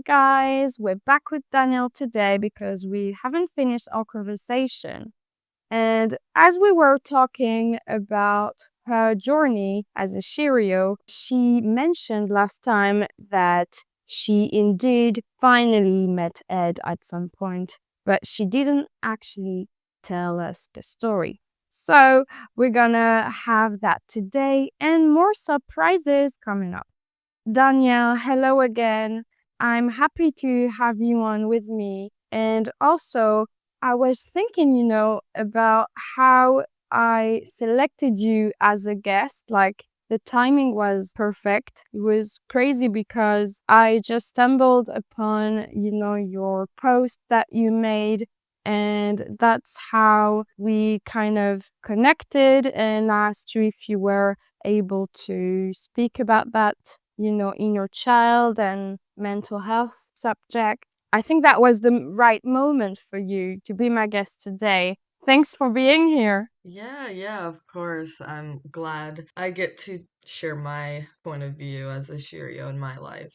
guys, we're back with Danielle today because we haven't finished our conversation. And as we were talking about her journey as a Shirio, she mentioned last time that she indeed finally met Ed at some point, but she didn't actually tell us the story. So we're gonna have that today and more surprises coming up. Danielle, hello again. I'm happy to have you on with me. And also, I was thinking, about how I selected you as a guest. Like, the timing was perfect. It was crazy because I just stumbled upon, your post that you made. And that's how we kind of connected and asked you if you were able to speak about that, in your child and mental health subject. I think that was the right moment for you to be my guest today. Thanks for being here. Yeah, of course. I'm glad I get to share my point of view as a Shirio in my life.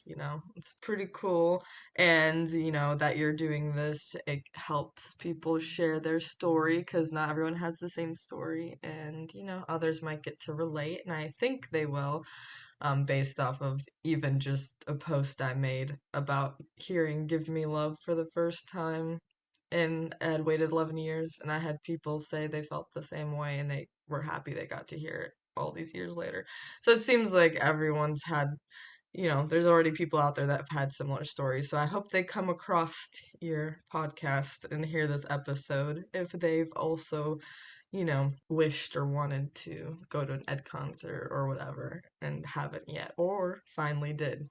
It's pretty cool. And, that you're doing this, it helps people share their story because not everyone has the same story. And, others might get to relate, and I think they will, based off of even just a post I made about hearing Give Me Love for the first time and I had waited 11 years, and I had people say they felt the same way and they were happy they got to hear it all these years later. So it seems like everyone's had, there's already people out there that have had similar stories. So I hope they come across your podcast and hear this episode if they've also, wished or wanted to go to an Ed concert or whatever and haven't yet, or finally did.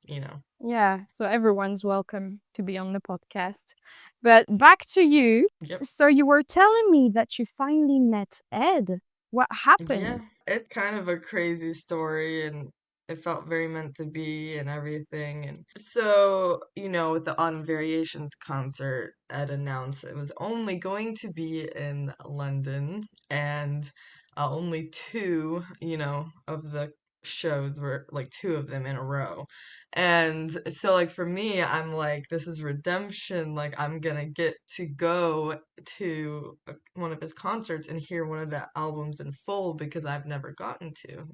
Yeah, so everyone's welcome to be on the podcast. But back to you. Yep. So you were telling me that you finally met Ed. What Yeah, happened? it's kind of a crazy story and it felt very meant to be and everything. And so, with the Autumn Variations concert, Ed announced it was only going to be in London and only two, of the shows were like two of them in a row. And so like for me, I'm like, this is redemption. Like I'm gonna get to go to one of his concerts and hear one of the albums in full because I've never gotten to,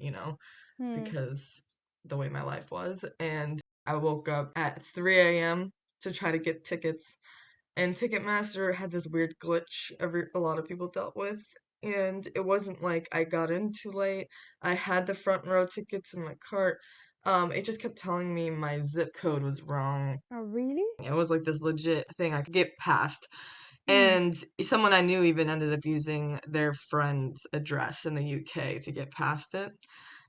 Hmm. because the way my life was. And I woke up at 3 a.m. to try to get tickets. And Ticketmaster had this weird glitch a lot of people dealt with. And it wasn't like I got in too late. I had the front row tickets in my cart. It just kept telling me my zip code was wrong. Oh, really? It was like this legit thing I could get past. Hmm. And someone I knew even ended up using their friend's address in the UK to get past it.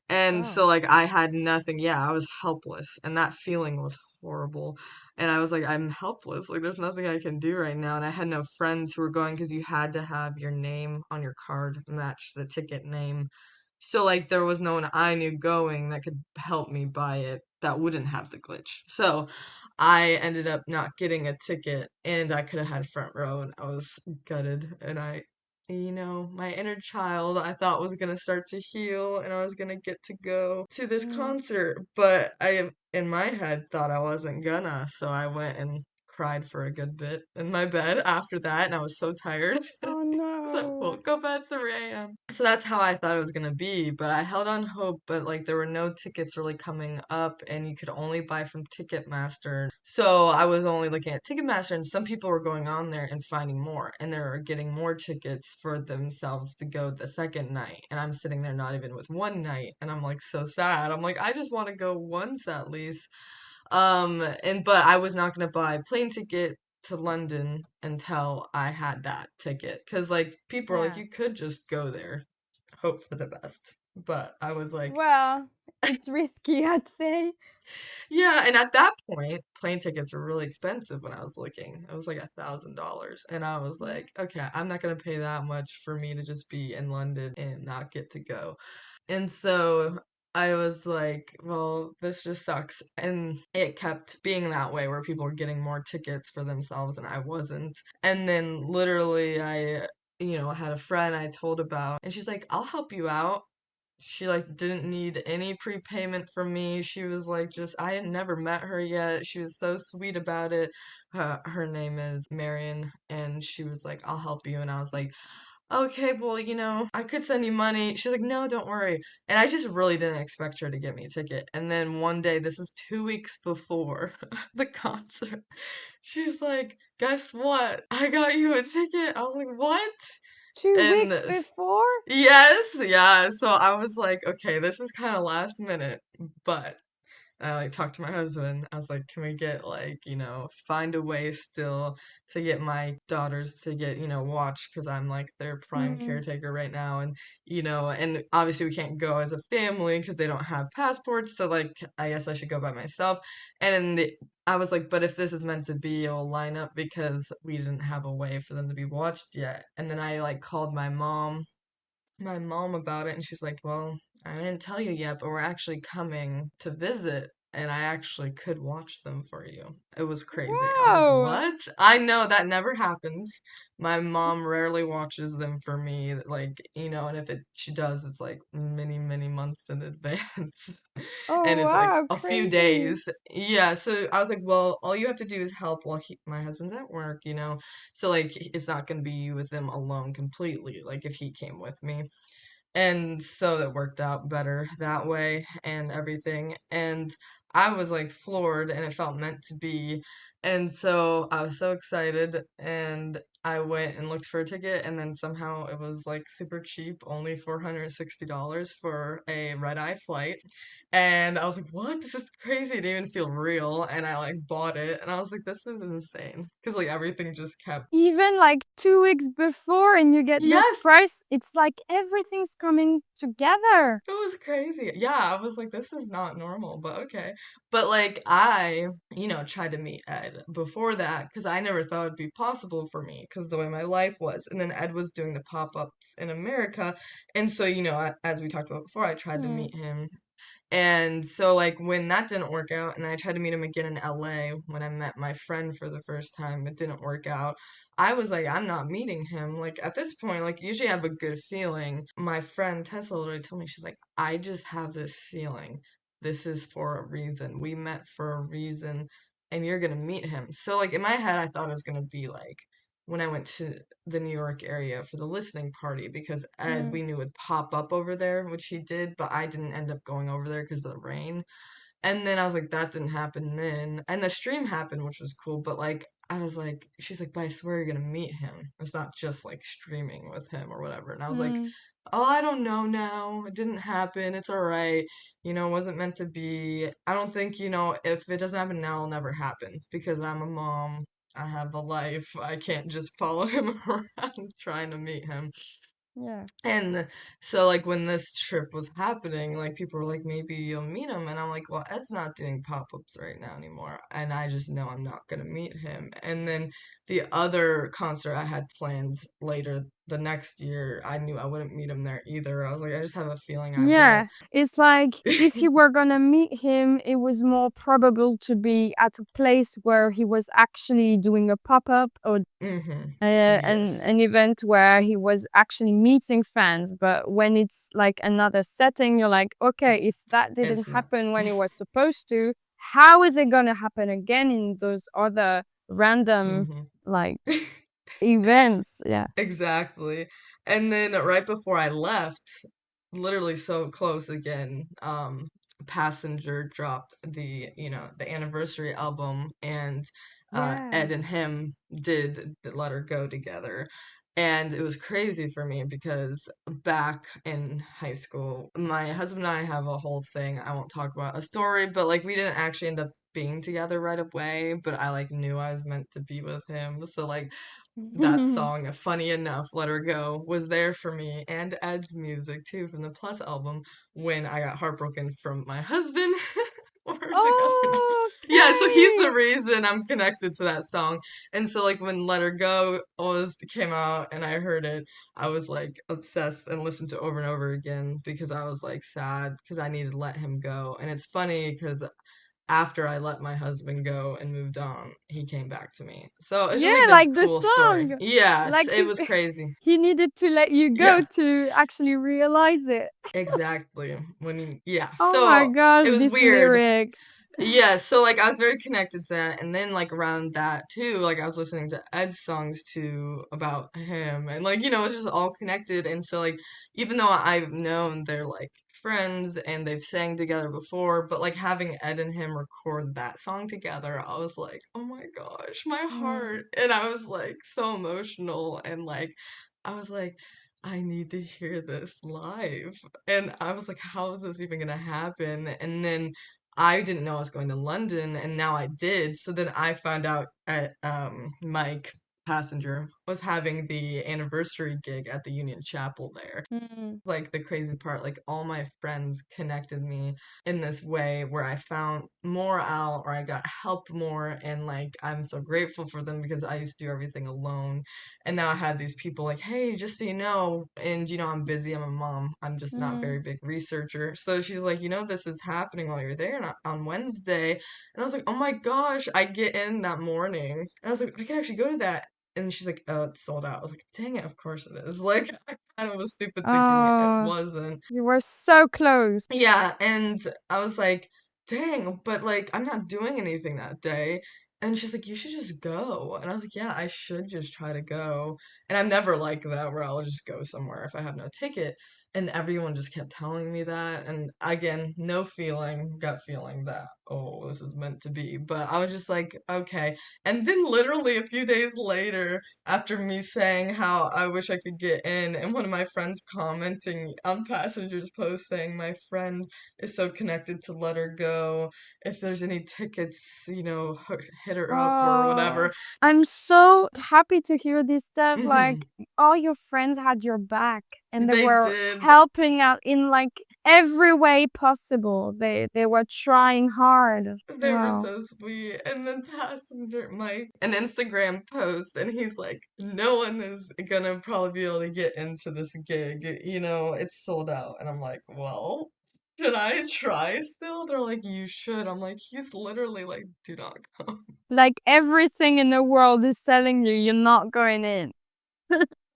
And Oh. so, like, I had nothing. Yeah, I was helpless. And that feeling was horrible. And I was like, I'm helpless. Like, there's nothing I can do right now. And I had no friends who were going because you had to have your name on your card match the ticket name. So, like, there was no one I knew going that could help me buy it that wouldn't have the glitch. So, I ended up not getting a ticket and I could have had front row and I was gutted. And my inner child I thought was gonna start to heal and I was gonna get to go to this Hmm. concert, but I, in my head, thought I wasn't gonna. So I went and cried for a good bit in my bed after that and I was so tired. Oh So no. woke up at 3 a.m. So that's how I thought it was gonna be, but I held on hope, but like there were no tickets really coming up and you could only buy from Ticketmaster. So I was only looking at Ticketmaster and some people were going on there and finding more and they were getting more tickets for themselves to go the second night. And I'm sitting there not even with one night and I'm like so sad. I'm like, I just want to go once at least. But I was not gonna buy plane ticket to London until I had that ticket. Cause like people are like, Yeah. you could just go there, hope for the best. But I was like, Well, it's risky, I'd say. yeah, and at that point, plane tickets were really expensive when I was looking. It was like $1,000. And I was Yeah. like, okay, I'm not gonna pay that much for me to just be in London and not get to go. And so I was like, well, this just sucks. And it kept being that way where people were getting more tickets for themselves and I wasn't. And then literally I had a friend I told about and she's like, I'll help you out. she like didn't need any prepayment from me. She was like just I had never met her yet. She was so sweet about it. Her name is Marion, and she was like, "I'll help you." And I was like, "Okay, well, I could send you money." She's like, "No, don't worry." And I just really didn't expect her to get me a ticket. And then one day, this is 2 weeks before the concert, she's like, "Guess what? I got you a ticket." I was like, "What?" Two And weeks before? yes, yeah. So I was like, okay, this is kind of last minute, but I like talked to my husband. I was like, can we get like, find a way still to get my daughters to get, watch because I'm like their prime Mm. caretaker right now. And obviously we can't go as a family because they don't have passports. So like, I guess I should go by myself. I was like, but if this is meant to be, it'll line up because we didn't have a way for them to be watched yet. And then I like called my mom about it, and she's like, "Well, I didn't tell you yet, but we're actually coming to visit, and I actually could watch them for you." It was crazy. I was like, Wow. "What?" I know that never happens. My mom rarely watches them for me, like, and if she does, it's like many, many months in advance. Oh, And it's like wow, a few crazy. days. Yeah, so I was like, "Well, all you have to do is help while my husband's at work. So like it's not going to be you with him alone completely, like if he came with me." And so it worked out better that way and everything. And I was like floored and it felt meant to be. And so I was so excited and I went and looked for a ticket and then somehow it was like super cheap, only $460 for a red-eye flight. And I was like, what? This is crazy. It didn't even feel real. And I like bought it and I was like, this is insane. Because like everything just kept. Even like 2 weeks before, and you get this Yes, price, it's like everything's coming together. it was crazy. Yeah, I was like, this is not normal, but okay. But like, I tried to meet Ed before that because I never thought it'd be possible for me because the way my life was. And then Ed was doing the pop-ups in America. And so, as we talked about before, I tried to Hmm. meet him and so, like, when that didn't work out, and I tried to meet him again in LA when I met my friend for the first time, it didn't work out. I was like, I'm not meeting him. Like, at this point, like, usually I have a good feeling. My friend Tessa literally told me, she's like, I just have this feeling. This is for a reason. We met for a reason, and you're gonna meet him. So, like, in my head, I thought it was gonna be like when I went to the New York area for the listening party because Ed, Hmm. we knew, would pop up over there, which he did, but I didn't end up going over there because of the rain. And then I was like, that didn't happen then. And the stream happened, which was cool, but like, I was like, she's like, but I swear you're gonna meet him. It's not just like streaming with him or whatever. And I was like, Hmm. oh, I don't know now. It didn't happen. It's all right. It wasn't meant to be. I don't think, if it doesn't happen now, it'll never happen because I'm a mom. I have a life. I can't just follow him around trying to meet him. Yeah. And so, like, when this trip was happening, like, people were like, maybe you'll meet him. And I'm like, well, Ed's not doing pop-ups right now anymore. And I just know I'm not gonna meet him. And then the other concert I had planned later the next year, I knew I wouldn't meet him there either. I was like, I just have a feeling I won't. Yeah. It's like if you were gonna meet him, it was more probable to be at a place where he was actually doing a pop-up, or Hmm. an Yes. event where he was actually meeting fans. But when it's like another setting, you're like, okay, if that didn't It's not. happen when it was supposed to, how is it gonna happen again in those other random Hmm. like events? Yeah. Exactly. And then right before I left, literally so close again, Passenger dropped the anniversary album and Yeah. Ed and him did Let Her Go together. And it was crazy for me because back in high school, my husband and I have a whole thing. I won't talk about a story, but like we didn't actually end up being together right away, but I like knew I was meant to be with him. So like that song, funny enough, Let Her Go, was there for me and Ed's music too from the Plus album when I got heartbroken from my husband. We're together now. Yeah, so he's the Okay. reason I'm connected to that song. And so like when Let Her Go always came out and I heard it, I was like obsessed and listened to it over and over again because I was like sad because I needed to let him go. And it's funny because after I let my husband go and moved on, he came back to me. So it's Yeah, just like this like the cool story. song. Yes, Like it was crazy. he needed to let you go Yeah, to actually realize it. exactly. Yeah, Oh my so gosh, it was these weird. lyrics. Yeah, so like I was very connected to that, and then like around that too, like I was listening to Ed's songs too about him, and like it's just all connected. And so like even though I've known they're like friends and they've sang together before, but like having Ed and him record that song together, I was like, oh my gosh, my Mm, heart, and I was like so emotional, and like I was like, I need to hear this live. And I was like, how is this even gonna happen? And then I didn't know I was going to London, and now I did. So then I found out at Mike Passenger was having the anniversary gig at the Union Chapel there. mm, Like the crazy part, like all my friends connected me in this way where I found more out or I got help more, and like I'm so grateful for them because I used to do everything alone, and now I had these people like, hey, just so you know, and I'm busy, I'm a mom, I'm just not a mm. very big researcher, so she's like, this is happening while you're there on Wednesday, and I was like, oh my gosh, I get in that morning, and I was like, I can actually go to that. And she's like, oh, it's sold out. I was like, dang it, of course it is. Like, I kind of was stupid thinking it Oh, wasn't. you were so close. Yeah, and I was like, dang, but like I'm not doing anything that day. And she's like, you should just go. And I was like, yeah, I should just try to go. And I'm never like that where I'll just go somewhere if I have no ticket. And everyone just kept telling me that. And again, no feeling, gut feeling that, oh, this is meant to be. But I was just like, okay. And then literally a few days later, after me saying how I wish I could get in, and one of my friends commenting on Passenger's post saying my friend is so connected to let her go. If there's any tickets, hit her up or Oh, whatever. I'm so happy to hear this stuff. Hmm. Like, all your friends had your back and they They were did. helping out in like every way possible. They were trying hard. They were Wow. so sweet. And then Passenger Mike, an Instagram post, and he's like, no one is gonna probably be able to get into this gig. It's sold out. And I'm like, well, should I try still? They're like, you should. I'm like, he's literally like, do not come. Like everything in the world is telling you you're not going in.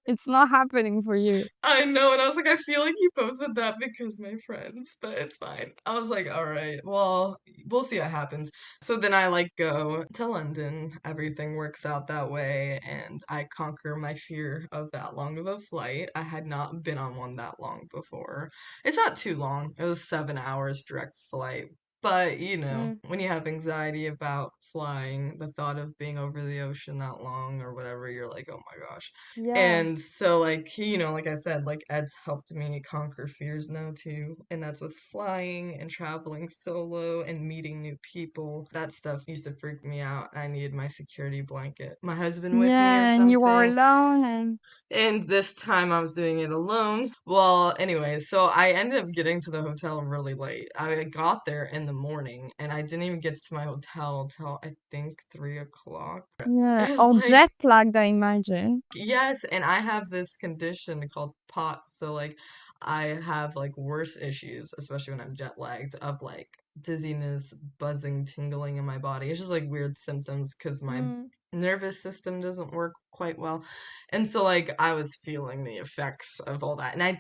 It's not happening for you. I know, and I was like, I feel like you posted that because my friends, but it's fine. I was like, all right, well, we'll see what happens. So then I like go to London. Everything works out that way, and I conquer my fear of that long of a flight. I had not been on one that long before. It's not too long. It was 7 hours direct flight. But, Mm, when you have anxiety about flying, the thought of being over the ocean that long or whatever, you're like, oh my gosh. yeah. And so, like, like I said, like, Ed's helped me conquer fears now, too. And that's with flying and traveling solo and meeting new people. That stuff used to freak me out. I needed my security blanket, my husband with me or Yeah, and you were something. alone and And this time I was doing it alone. Well, anyways, so I ended up getting to the hotel really late. I got there in the morning and I didn't even get to my hotel till I think 3 o'clock. yeah, It was all like, jet lagged, I imagine. yes, and I have this condition called POTS, so like I have like worse issues, especially when I'm jet lagged, of like dizziness, buzzing, tingling in my body. It's just like weird symptoms because my Mm, nervous system doesn't work quite well. And so like I was feeling the effects of all that. And I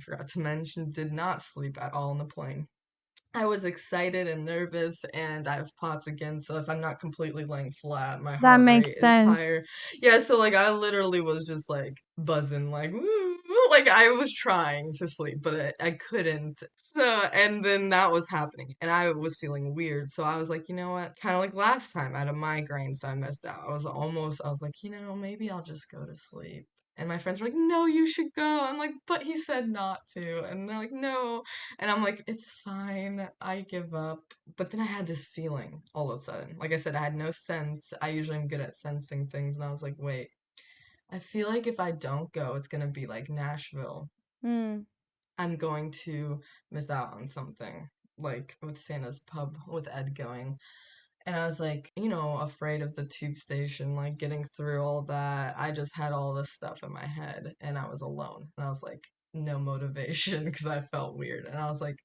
forgot to mention, did not sleep at all on the plane. I was excited and nervous, and I have POTS again, so if I'm not completely laying flat, my that heart makes rate is sense. higher. Yeah, so like I literally was just like buzzing, like woo, like I was trying to sleep, but I couldn't. So, and then that was happening, and I was feeling weird. So I was like, you know what? Kind of like last time, I had a migraine, so I missed out. I was like, maybe I'll just go to sleep. And my friends were like, no, you should go. I'm like, but he said not to. And they're like, no. And I'm like, it's fine. I give up. But then I had this feeling all of a sudden. Like I said, I had no sense. I usually am good at sensing things. And I was like, wait, I feel like if I don't go, it's going to be like Nashville. Mm, I'm going to miss out on something, like with Santa's Pub with Ed going. And I was like, afraid of the tube station, like getting through all that. I just had all this stuff in my head and I was alone. And I was like, no motivation because I felt weird. And I was like,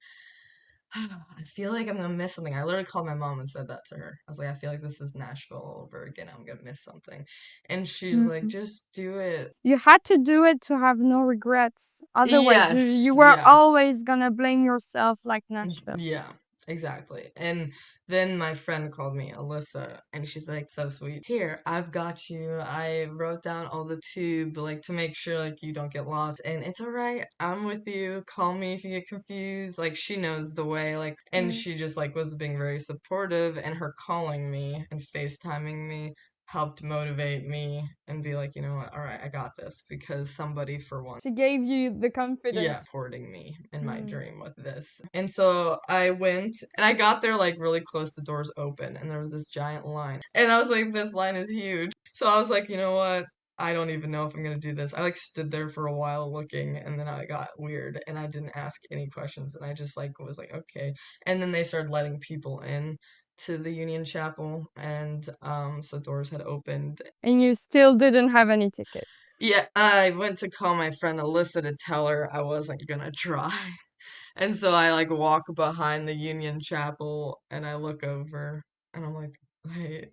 I feel like I'm gonna miss something. I literally called my mom and said that to her. I was like, I feel like this is Nashville all over again. I'm gonna miss something. And she's like, Mm. just do it. You had to do it to have no regrets. Otherwise, Yes, you were yeah. always gonna blame yourself like Nashville. Yeah, exactly. And then my friend called me, Alyssa, and she's like, so sweet. Here, I've got you. I wrote down all the tube, like to make sure like you don't get lost. And it's all right. I'm with you. Call me if you get confused. Like she knows the way. Like, and Mm. she just like was being very supportive, and her calling me and FaceTiming me helped motivate me and be like, you know what, all right, I got this because somebody for once, She gave you the yeah, confidence. supporting me in my Mm. dream with this. And so I went and I got there like really close to doors open and there was this giant line. And I was like, this line is huge. So I was like, you know what? I don't even know if I'm gonna do this. I like stood there for a while looking and then I got weird and I didn't ask any questions and I just like was like, okay. And then they started letting people in to the Union Chapel and so doors had opened. And you still didn't have any ticket. Yeah, I went to call my friend Alyssa to tell her I wasn't gonna try. And so I like walk behind the Union Chapel and I look over and I'm like, wait.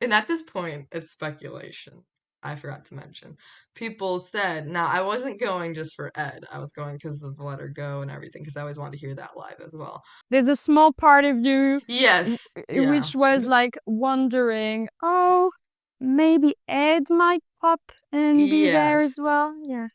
And at this point, it's speculation. I forgot to mention. People said, now I wasn't going just for Ed. I was going because of Let Her Go and everything, because I always wanted to hear that live as well. There's a small part of you Yes, yeah, which was like wondering, oh, maybe Ed might pop and be there yes. as well. Yeah.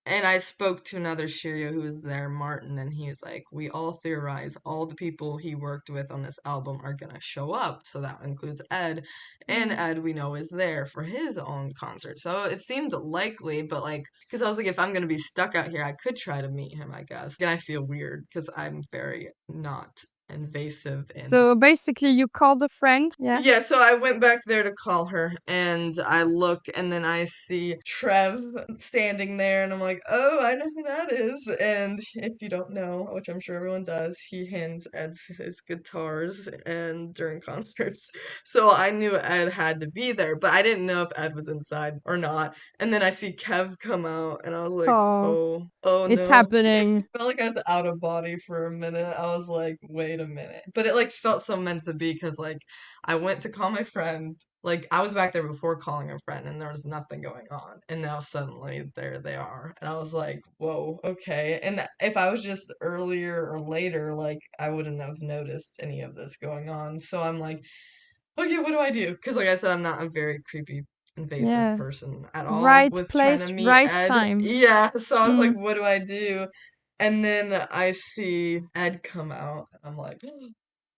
And I spoke to another Shirio who was there, Martin, and he's like, we all theorize all the people he worked with on this album are gonna show up. So that includes Ed. And Mm. Ed, we know, is there for his own concert. So it seemed likely, but like, because I was like, if I'm gonna be stuck out here, I could try to meet him, I guess. And I feel weird because I'm very not invasive and So basically, you called a friend. Yeah. yeah, so I went back there to call her and I look and then I see Trev standing there and I'm like, oh, I know who that is. And if you don't know, which I'm sure everyone does, he hands Ed his guitars and during concerts. So I knew Ed had to be there, but I didn't know if Ed was inside or not. And then I see Kev come out and I was like, Oh, oh it's no. happening. Felt like I was out of body for a minute. I was like, wait a minute. But it like felt so meant to be because like I went to call my friend. Like I was back there before calling a friend and there was nothing going on. And now suddenly there they are. And I was like, whoa, okay. And if I was just earlier or later, like I wouldn't have noticed any of this going on. So I'm like, okay, what do I do? Because like I said, I'm not a very creepy, invasive Yeah. person at all Right with trying to place, meet right Ed. time. Yeah. So I was like, Mm. what do I do? And then I see Ed come out, and I'm like,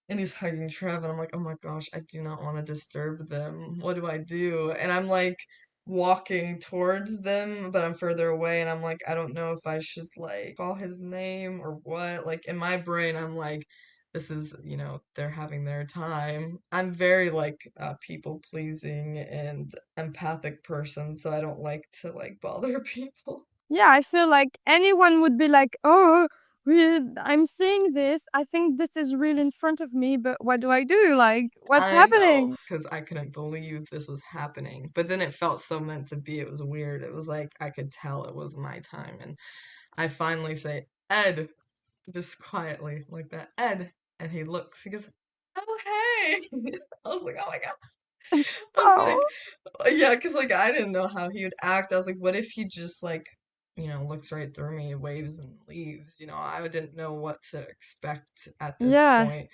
and he's hugging Trev, and I'm like, oh my gosh, I do not want to disturb them. What do I do? And I'm like walking towards them, but I'm further away, and I'm like, I don't know if I should like call his name or what. Like in my brain, I'm like, this is, they're having their time. I'm very like people pleasing and empathic person, so I don't like to like bother people. Yeah, I feel like anyone would be like, oh, I'm seeing this. I think this is real in front of me, but what do I do? Like, what's I know, happening? because I couldn't believe this was happening. But then it felt so meant to be. It was weird. It was like I could tell it was my time. And I finally say, Ed, just quietly, like that, Ed. And he looks, he goes, oh, hey. I was like, oh my God. I was Oh, like, yeah, because like I didn't know how he would act. I was like, what if he just like, looks right through me, waves and leaves? I didn't know what to expect at this yeah. point.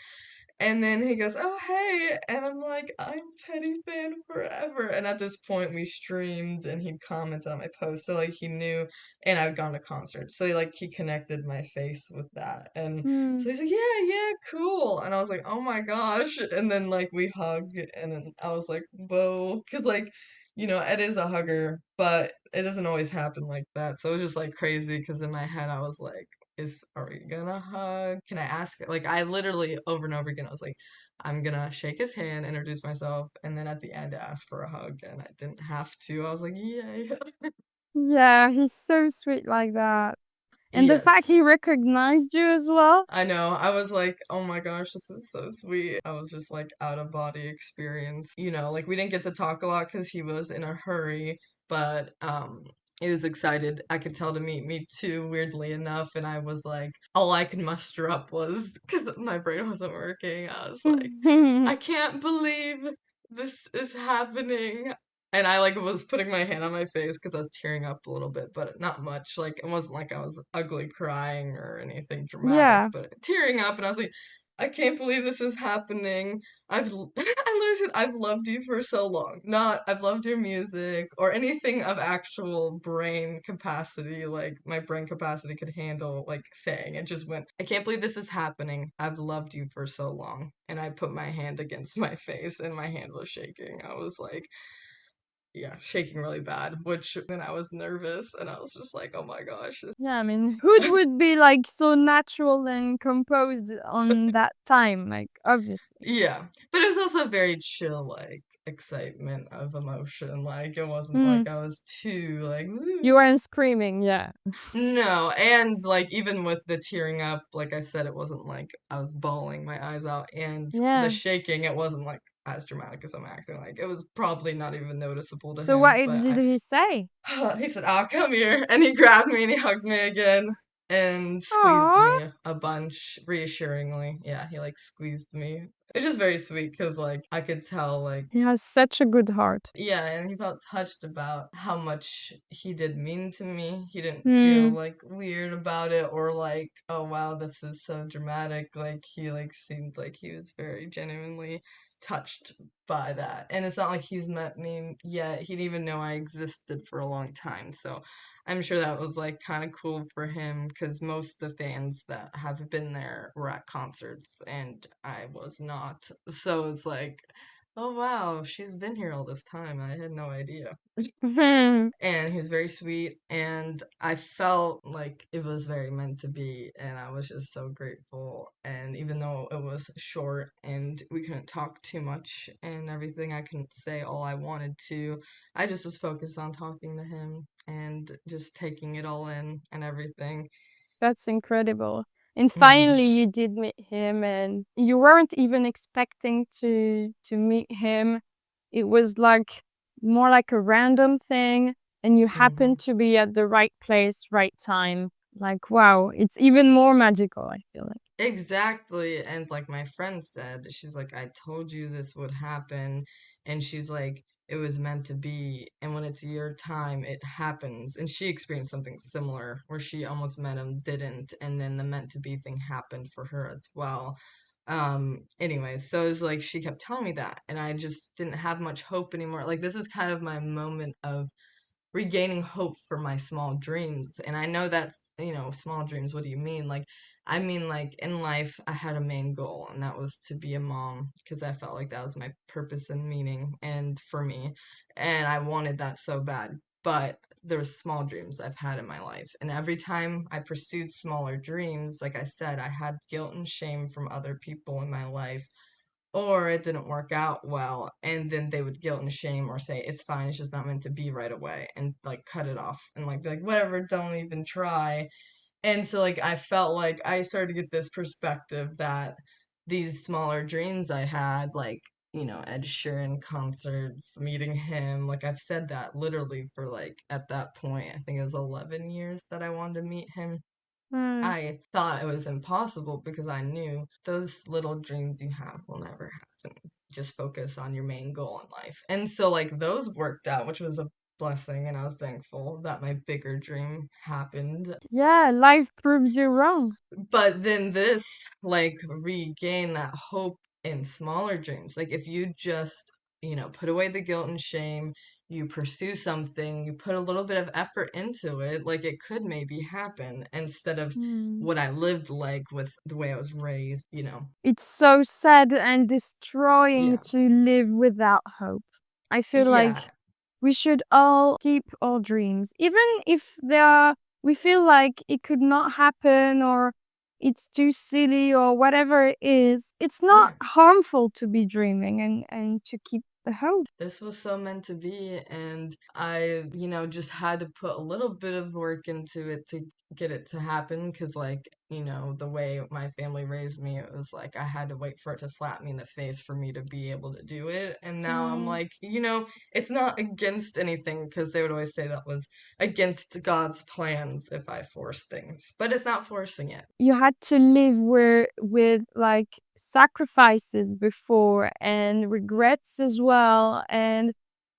And then he goes, oh, hey. And I'm like, I'm Teddy fan forever. And at this point, we streamed and he commented on my post. So, like, he knew, and I've gone to concerts. So, like, he connected my face with that. And Hmm. so he's like, yeah, yeah, cool. And I was like, oh my gosh. And then, like, we hugged. And then I was like, whoa. Because, like, Ed is a hugger, but it doesn't always happen like that. So it was just like crazy because in my head, I was like, are we gonna hug? Can I ask? Like I literally over and over again, I was like, I'm gonna shake his hand, introduce myself, and then at the end ask for a hug, and I didn't have to. I was like, yay. Yeah, he's so sweet like that. And the fact Yes. he recognized you as well. I know. I was like, oh my gosh, this is so sweet. I was just like out of body experience. Like we didn't get to talk a lot because he was in a hurry, but he was excited, I could tell, to meet me too, weirdly enough. And I was like, all I could muster up was, because my brain wasn't working, I was like, I can't believe this is happening. And I like was putting my hand on my face because I was tearing up a little bit, but not much. Like it wasn't like I was ugly crying or anything dramatic, Yeah. but tearing up. And I was like, I can't believe this is happening. I literally said, I've loved you for so long. Not I've loved your music or anything of actual brain capacity, like my brain capacity could handle like saying. It just went, I can't believe this is happening. I've loved you for so long. And I put my hand against my face and my hand was shaking. I was like, yeah, shaking really bad, which then I was nervous and I was just like, oh my gosh. Yeah, I mean, who would be like so natural and composed on that time? Like, obviously. Yeah, but it was also very chill, like excitement of emotion. Like it wasn't Hmm. like I was too like, You "Woo." weren't screaming, yeah. No, and like even with the tearing up, like I said, it wasn't like I was bawling my eyes out, and the Yeah. shaking, it wasn't like as dramatic as I'm acting. Like it was probably not even noticeable to So what him, but did he say? he said, "Ah, come here," and he grabbed me and he hugged me again and squeezed Aww. me a bunch, reassuringly. Yeah, he like squeezed me. It's just very sweet because like I could tell like He has such a good heart. yeah, and he felt touched about how much he did mean to me. He didn't feel Hmm. like weird about it or like, oh wow, this is so dramatic. Like he like seemed like he was very genuinely touched by that. And it's not like he's met me yet. He didn't even know I existed for a long time. So I'm sure that was like kind of cool for him because most of the fans that have been there were at concerts and I was not. So it's like, oh wow, she's been here all this time. I had no idea. And he was very sweet, and I felt like it was very meant to be, and I was just so grateful. And even though it was short and we couldn't talk too much and everything, I couldn't say all I wanted to. I just was focused on talking to him and just taking it all in and everything. That's incredible. And Hmm. finally you did meet him and you weren't even expecting to meet him. It was like more like a random thing and you happened Hmm. to be at the right place, right time. Like wow, it's even more magical, I feel like. Exactly. And like my friend said, she's like, I told you this would happen. And she's like, it was meant to be. And when it's your time, it happens. And she experienced something similar where she almost met him, didn't. And then the meant to be thing happened for her as well. Anyways, so it was like she kept telling me that. And I just didn't have much hope anymore. Like, this is kind of my moment of regaining hope for my small dreams. And I know that's, small dreams. What do you mean? Like, I mean, like in life, I had a main goal, and that was to be a mom because I felt like that was my purpose and meaning, and for me, and I wanted that so bad. But there was small dreams I've had in my life, and every time I pursued smaller dreams, like I said, I had guilt and shame from other people in my life or it didn't work out well and then they would guilt and shame or say it's fine, it's just not meant to be right away and like cut it off and like be like whatever, don't even try. And so like I felt like I started to get this perspective that these smaller dreams I had, like, Ed Sheeran concerts, meeting him, like I've said that literally for like at that point I think it was 11 years that I wanted to meet him. Hmm. I thought it was impossible because I knew those little dreams you have will never happen. Just focus on your main goal in life. And so, like, those worked out, which was a blessing, and I was thankful that my bigger dream happened. Yeah, life proved you wrong. But then this, like, regain that hope in smaller dreams. Like, if you just, put away the guilt and shame, you pursue something, you put a little bit of effort into it, like, it could maybe happen instead of Hmm. what I lived like with the way I was raised. It's so sad and destroying Yeah. to live without hope. I feel Yeah. like we should all keep our dreams, even if they are, we feel like it could not happen or it's too silly or whatever it is. It's not Yeah. harmful to be dreaming and to keep the hope. This was so meant to be, and I just had to put a little bit of work into it to get it to happen because, like, the way my family raised me, it was like I had to wait for it to slap me in the face for me to be able to do it. And now I'm Mm. like, it's not against anything because they would always say that was against God's plans if I force things, but it's not forcing it. You had to live with like sacrifices before and regrets as well, and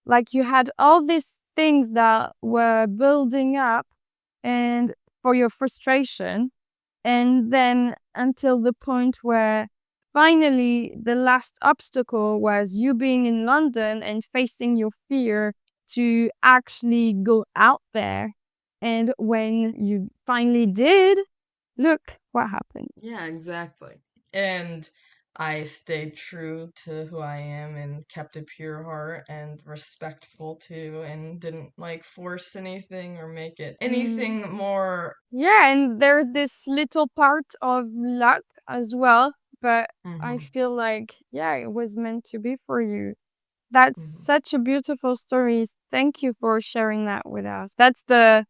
like you had all these things that were building up and for your frustration, and then until the point where finally the last obstacle was you being in London and facing your fear to actually go out there. And when you finally did, look what happened. Yeah, exactly. And I stayed true to who I am and kept a pure heart and respectful too, and didn't like force anything or make it Mm. anything more. Yeah, and there's this little part of luck as well, but I Mhm, feel like, yeah, it was meant to be for you. That's mhm. such a beautiful story. Thank you for sharing that with us. That's the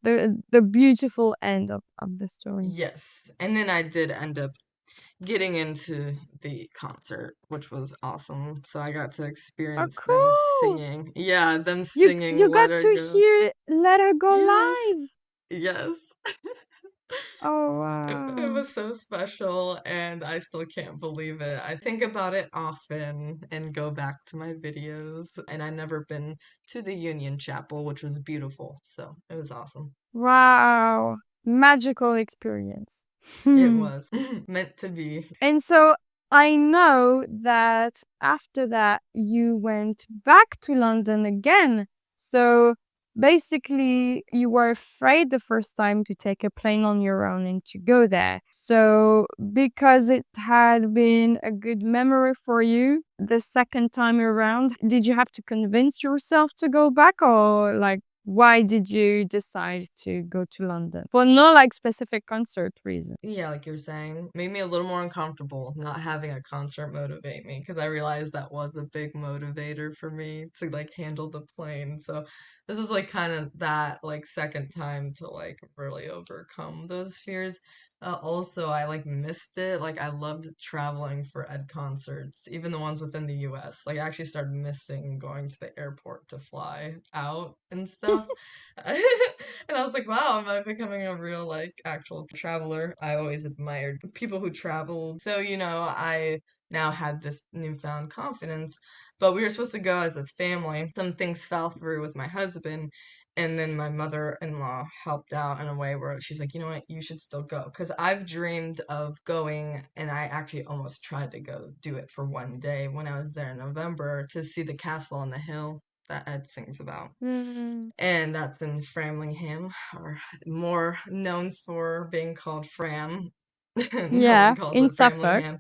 beautiful end of the story. Yes. And then I did end up getting into the concert, which was awesome. So I got to Oh, experience them cool! singing. Yeah, them You singing Let got Her to Go. hear Let Her Go Yes. live. Yes. Oh It wow. was so special, and I still can't believe it. I think about it often and go back to my videos, and I never been to the Union Chapel, which was beautiful. So it was awesome. Wow. Magical experience. It was meant to be. And so I know that after that you went back to London again. So basically, you were afraid the first time to take a plane on your own and to go there. So because it had been a good memory for you the second time around, did you have to convince yourself to go back, or like why did you decide to go to London? For no like specific concert reason. Yeah, like you're saying, made me a little more uncomfortable not having a concert motivate me because I realized that was a big motivator for me to like handle the plane. So this is like kind of that like second time to like really overcome those fears. Also, I like missed it. Like I loved traveling for ed concerts, even the ones within the US. Like I actually started missing going to the airport to fly out and stuff. And I was like, wow, am I becoming a real, like, actual traveler? I always admired people who traveled. So, I now had this newfound confidence. But we were supposed to go as a family. Some things fell through with my husband. And then my mother-in-law helped out in a way where she's like, you know what, you should still go. Because I've dreamed of going, and I actually almost tried to go do it for one day when I was there in November to see the castle on the hill that Ed sings about, Mm, and that's in Framlingham, or more known for being called Fram. No one yeah, calls in it Suffolk. Framlingham.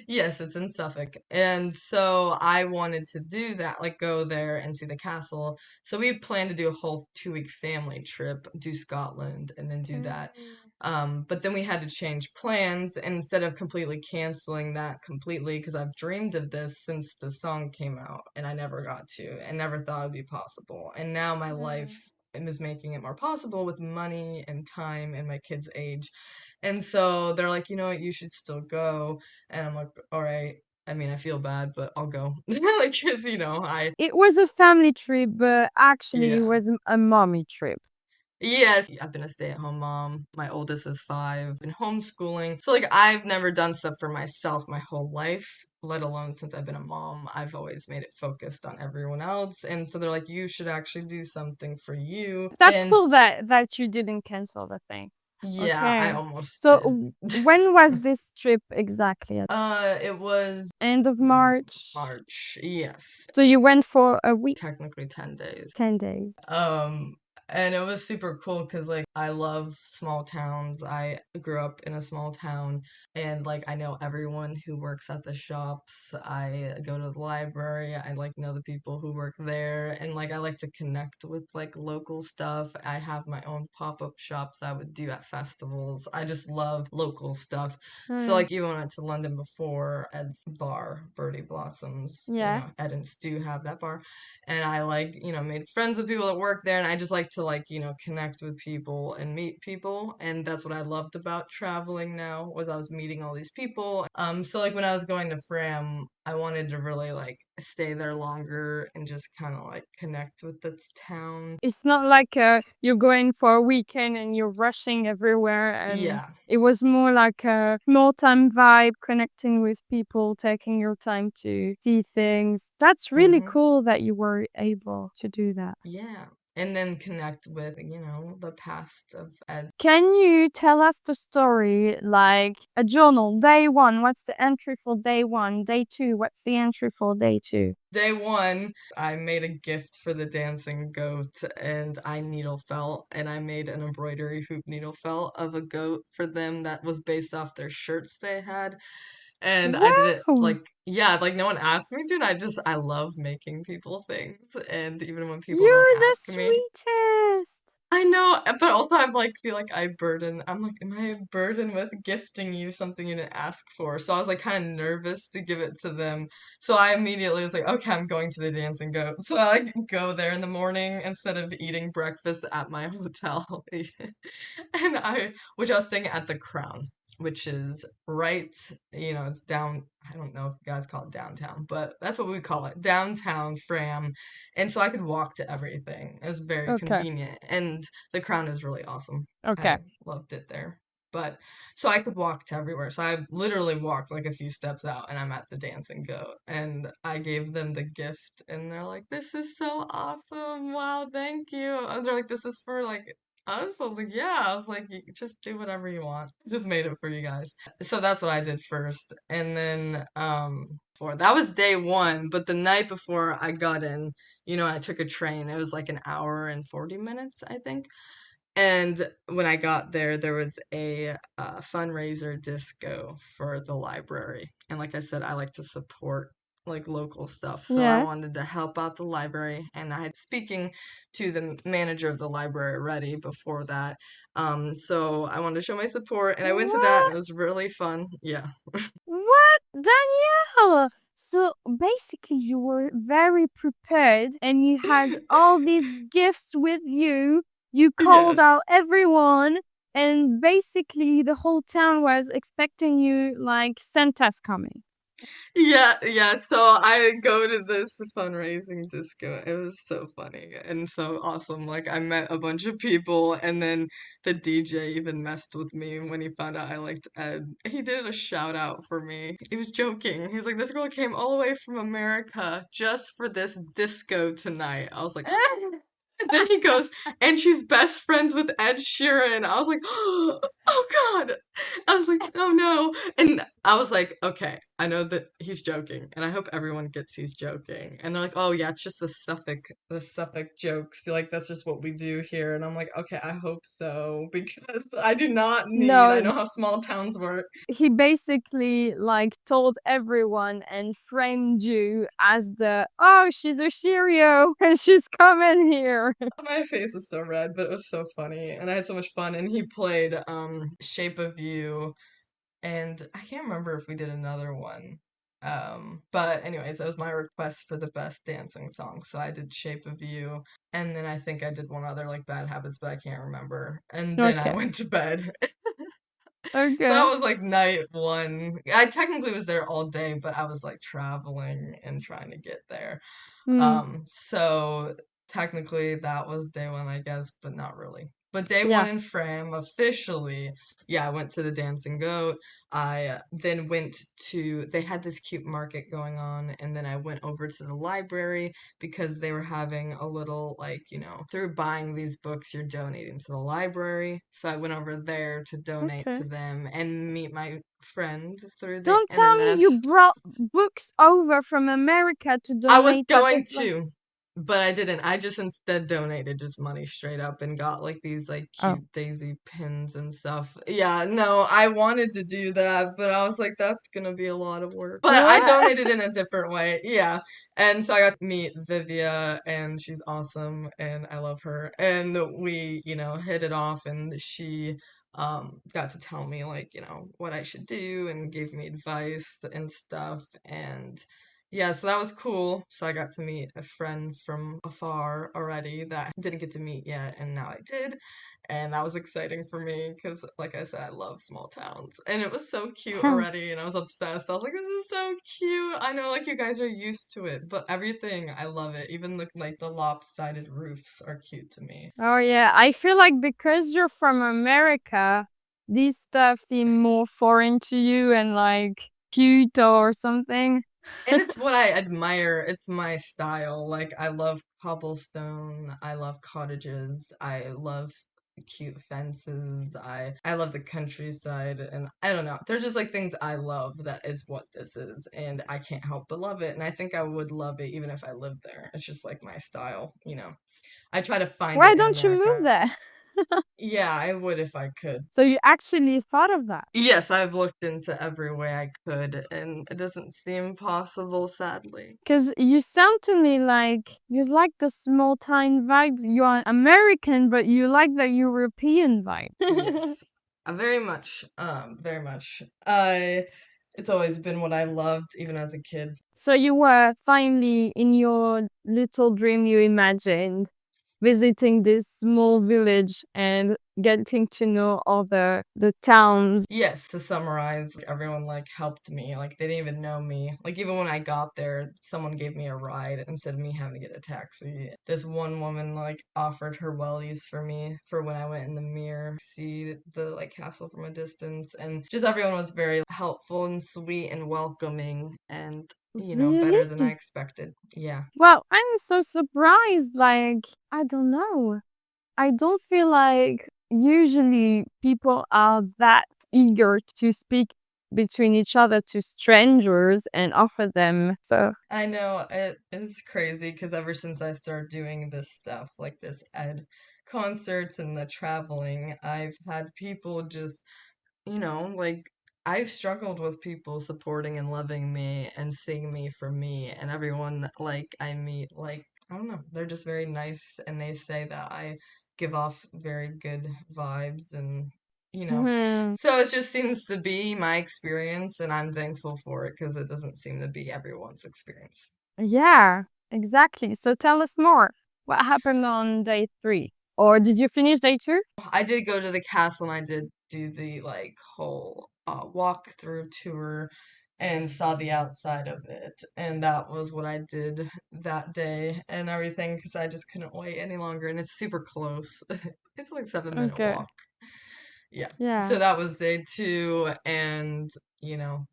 Yes, it's in Suffolk. And so I wanted to do that, like go there and see the castle. So we planned to do a whole 2-week family trip, do Scotland, and then do that. Mm. But then we had to change plans instead of completely canceling that completely because I've dreamed of this since the song came out and I never got to and never thought it'd be possible. And now my life Mm. is making it more possible with money and time and my kids' age. And so they're like, you know what, you should still go. And I'm like, all right. I mean, I feel bad, but I'll go. Like, 'cause, It was a family trip, but actually it yeah. was a mommy trip. Yes, I've been a stay-at-home mom. My oldest is 5, been homeschooling. So, like, I've never done stuff for myself my whole life, let alone since I've been a mom. I've always made it focused on everyone else. And so they're like, you should actually do something for you. That's And cool that you didn't cancel the thing. yeah, I Okay. almost So did. when was this trip exactly? At It was end of March. March. Yes, So you went for a week, technically 10 days. 10 days. Um, and it was super cool because, like, I love small towns. I grew up in a small town, and, like, I know everyone who works at the shops. I go to the library. I, like, know the people who work there, and, like, I like to connect with, like, local stuff. I have my own pop-up shops I would do at festivals. I just love local stuff. So, Mm, like, even when I went to London before, Ed's bar, Birdie Blossoms, yeah. Ed and Stu have that bar, and I like, made friends with people that work there, and I just like to like, connect with people people and meet people, and that's what I loved about traveling now was I was meeting all these people. So like when I was going to Fram, I wanted to really like stay there longer and just kind of like connect with this town. It's not like you're going for a weekend and you're rushing everywhere, and Yeah. it was more like a small time vibe, connecting with people, taking your time to see things. That's really Mm-hmm. cool that you were able to do that. Yeah. And then connect with, the past of Ed. Can you tell us the story, like a journal, day one, what's the entry for day one? Day two, what's the entry for day two? Day one, I made a gift for the dancing goat and I needle felt and I made an embroidery hoop needle felt of a goat for them that was based off their shirts they had. And I did it Wow, like, yeah, like no one asked me to. I love making people things. And even when people don't you're the ask me, sweetest. I know, but also I'm like feel like I'm like, am I burdened with gifting you something you didn't ask for? So I was like kind of nervous to give it to them. So I immediately was like, okay, I'm going to the Dancing Goat. So I like go there in the morning instead of eating breakfast at my hotel. Which I was staying at the Crown, which is right, it's down, I don't know if you guys call it downtown, but that's what we call it, downtown Fram. And so I could walk to everything. It was very Okay, convenient. And the Crown is really awesome. okay, I loved it there. But so I could walk to everywhere. So I literally walked like a few steps out and I'm at the Dancing Goat. And I gave them the gift and they're like, this is so awesome. Wow, thank you. And they're like, this is for like us. I was like, yeah. I was like, you just do whatever you want. Just made it for you guys. So that's what I did first. And then for that was day one, but the night before I got in, I took a train. It was like an hour and 40 minutes, I think. And when I got there, there was a fundraiser disco for the library. And like I said, I like to support like local stuff. So I yeah. wanted to help out the library. And I had speaking to the manager of the library already before that. So I wanted to show my support. And I went to that and What? it was really fun. Yeah. What? Danielle! So basically, you were very prepared and you had all these gifts with you. You called Yes. out everyone, and basically, the whole town was expecting you like Santa's coming. Yeah, yeah. So I go to this fundraising disco. It was so funny and so awesome. Like I met a bunch of people and then the DJ even messed with me when he found out I liked Ed. He did a shout out for me. He was joking. He's like, this girl came all the way from America just for this disco tonight. I was like, and then he goes, and she's best friends with Ed Sheeran. I was like, oh God. I was like, oh no. And I was like, okay, I know that he's joking, and I hope everyone gets he's joking. And they're like, oh yeah, it's just the Suffolk jokes. Like that's just what we do here. And I'm like, okay, I hope so because I do not need. I No, know how small towns work. he basically like told everyone and framed you as the, oh, she's a Cheerio and she's coming here. My face was so red, but it was so funny, and I had so much fun. And he played "Shape of You." And I can't remember if we did another one. But anyways, that was my request for the best dancing song. So I did Shape of You. And then I think I did one other like Bad Habits, but I can't remember. And then I Okay, went to bed. So that okay. was like night one. I technically was there all day, but I was like traveling and trying to get there. Hmm. So technically that was day one, I guess, but not really. But day one Yeah, in Fram, officially, yeah, I went to the Dancing Goat. I then went they had this cute market going on, and then I went over to the library because they were having a little, like, through buying these books, you're donating to the library. So I went over there to donate okay. to them and meet my friend through the Don't tell me internet. you brought books over from America to I was donate at going this. to, but I didn't. I just instead donated just money straight up and got like these like Oh, cute daisy pins and stuff. Yeah, no, I wanted to do that, but I was like, that's gonna be a lot of work. But I what? donated in a different way. Yeah. And so I got to meet Vivia and she's awesome and I love her. And we, hit it off and she got to tell me like, what I should do and gave me advice and stuff. And Yeah, so that was cool. So I got to meet a friend from afar already that I didn't get to meet yet, and now I did. And that was exciting for me because, like I said, I love small towns. And it was so cute already, and I was obsessed. I was like, this is so cute. I know, like, you guys are used to it, but everything, I love it. Even the lopsided roofs are cute to me. Oh yeah, I feel like because you're from America, these stuff seem more foreign to you and like cute or something. And it's what I admire. It's my style. Like, I love cobblestone. I love cottages. I love cute fences. I love the countryside. And I don't know. There's just like things I love that is what this is. And I can't help but love it. And I think I would love it even if I lived there. It's just like my style, you know. I try to find Why it in don't you move America. there? Yeah, I would if I could. So you actually thought of that? Yes, I've looked into every way I could, and it doesn't seem possible, sadly. Because you sound to me like you like the small town vibes. You are American, but you like the European vibe. Yes. Very much, very much. It's always been what I loved, even as a kid. So you were finally in your little dream you imagined, visiting this small village and getting to know all the towns. Yes, to summarize, everyone like helped me. Like they didn't even know me. Like even when I got there, someone gave me a ride instead of me having to get a taxi. This one woman like offered her wellies for me for when I went in the mirror, see the like castle from a distance, and just everyone was very helpful and sweet and welcoming and Really? better than I expected. Yeah. Well, I'm so surprised. Like, I don't know. I don't feel like usually people are that eager to speak between each other to strangers and offer them. So, I know it is crazy because ever since I started doing this stuff, like this ed concerts and the traveling, I've had people just, like I've struggled with people supporting and loving me and seeing me for me, and everyone like I meet, like, I don't know, they're just very nice and they say that I give off very good vibes and you know. mhm. So it just seems to be my experience, and I'm thankful for it because it doesn't seem to be everyone's experience. Yeah, exactly. So tell us more. What happened on day 3? Or did you finish day 2? I did go to the castle and I did do the like whole walk through tour and saw the outside of it. And that was what I did that day and everything because I just couldn't wait any longer. And it's super close. It's like 7 minute Okay. walk. Yeah. Yeah. So that was day two. And, you know,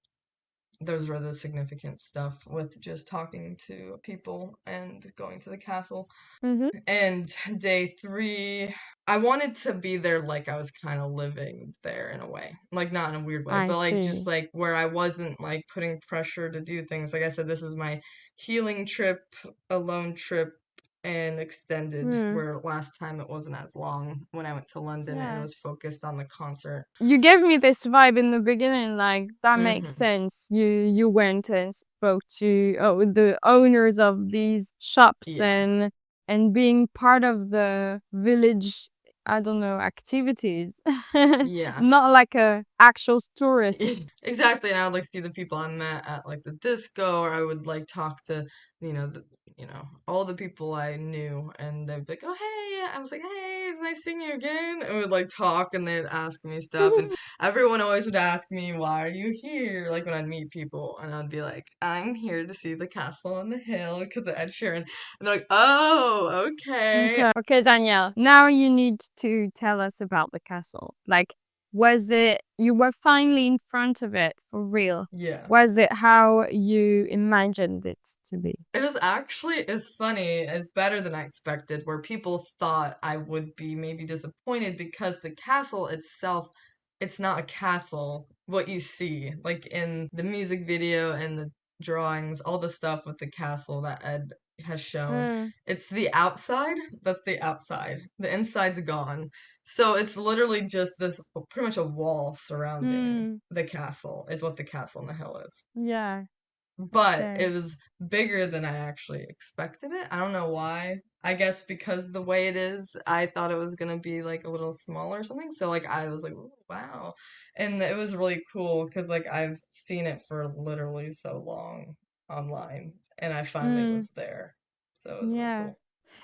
those were the significant stuff with just talking to people and going to the castle. Mm-hmm. And day three, I wanted to be there like I was kind of living there in a way. Like, not in a weird way, I but like just see. like where I wasn't like putting pressure to do things. Like I said, this is my healing trip, alone trip, and extended, Hmm. where last time it wasn't as long when I went to London and it Yeah. was focused on the concert. You gave me this vibe in the beginning, like that makes Hmm. sense. You went and spoke to the owners of these shops Yeah. and being part of the village, I don't know, activities. Yeah. Not like a actual tourist. Exactly, and I would like see the people I met at like the disco, or I would like talk to, all the people I knew, and they'd be like, "Oh, hey," I was like, "Hey, it's nice seeing you again," and we'd like talk, and they'd ask me stuff, and everyone always would ask me, "Why are you here?" Like when I'd meet people, and I'd be like, "I'm here to see the castle on the hill because of Ed Sheeran," and they're like, "Oh, okay." Okay, Danielle. Now you need to tell us about the castle. Like, was it you were finally in front of it for real? Yeah. Was it how you imagined it to be? It was actually it's funny, it's better than I expected, where people thought I would be maybe disappointed because the castle itself, it's not a castle, what you see, like in the music video and the drawings, all the stuff with the castle that Ed has shown. Mm, It's the outside, that's the outside. The inside's gone. So it's literally just this pretty much a wall surrounding mm, the castle, is what the castle on the hill is, yeah. but Okay. it was bigger than I actually expected it. I don't know why. I guess because the way it is, I thought it was gonna be like a little smaller or something. So like I was like, "Ooh, wow," and it was really cool because like I've seen it for literally so long. online, and I finally Mm, was there. So it was really yeah. cool.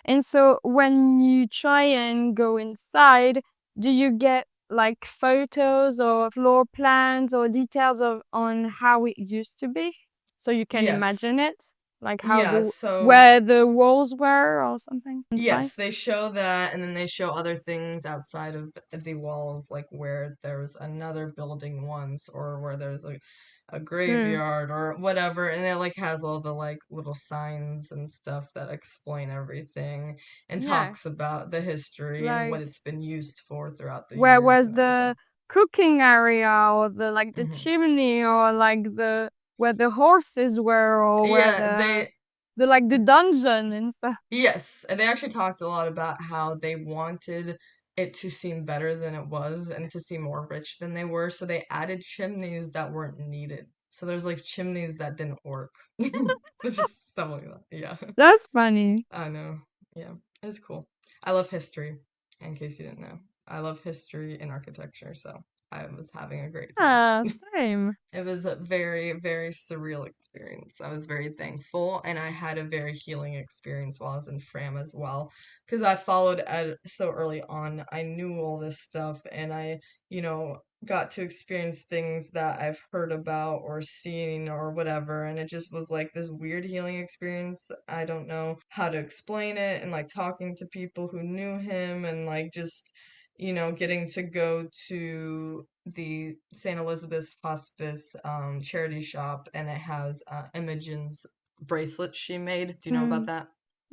And so when you try and go inside, do you get like photos or floor plans or details of on how it used to be? So you can Yes. imagine it? Like how Yeah, the so where the walls were or something inside? yes, they show that, and then they show other things outside of the walls, like where there's another building once, or where there's a Mm, graveyard or whatever, and it like has all the like little signs and stuff that explain everything and yeah. talks about the history and what Like it's been used for throughout the where years was and the everything. cooking area or the like the Hmm. chimney or like the where the horses were or where Yeah, the like the dungeon and stuff. yes, and they actually talked a lot about how they wanted it to seem better than it was and to seem more rich than they were, so they added chimneys that weren't needed. So there's like chimneys that didn't work. It's just something like that. Yeah. That's funny. I know. Yeah. It's cool. I love history, in case you didn't know. I love history and architecture, so I was having a great time. Ah, same. It was a very, very surreal experience. I was very thankful, and I had a very healing experience while I was in Fram as well, because I followed Ed so early on. I knew all this stuff, and got to experience things that I've heard about or seen or whatever, and it just was like this weird healing experience. I don't know how to explain it, and like talking to people who knew him, and like just getting to go to the St. Elizabeth's Hospice charity shop, and it has Imogen's bracelet she made. Do you know about Mm. that?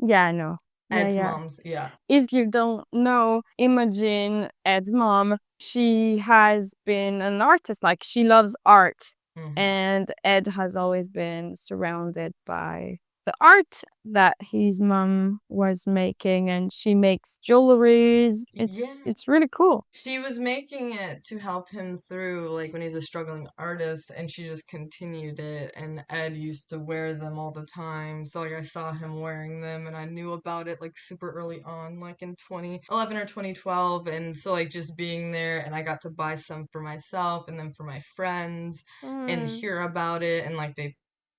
Yeah, I know. Yeah, Ed's yeah. mom's, yeah. If you don't know, Imogen, Ed's mom, she has been an artist. Like she loves art. Hmm. And Ed has always been surrounded by the art that his mom was making and she makes jewelries. It's Yeah. it's really cool. She was making it to help him through, like when he's a struggling artist, and she just continued it. And Ed used to wear them all the time. So, like, I saw him wearing them, and I knew about it, like, super early on, like in 2011 or 2012. And so, like, just being there, and I got to buy some for myself and then for my friends and Mm. hear about it. And, like,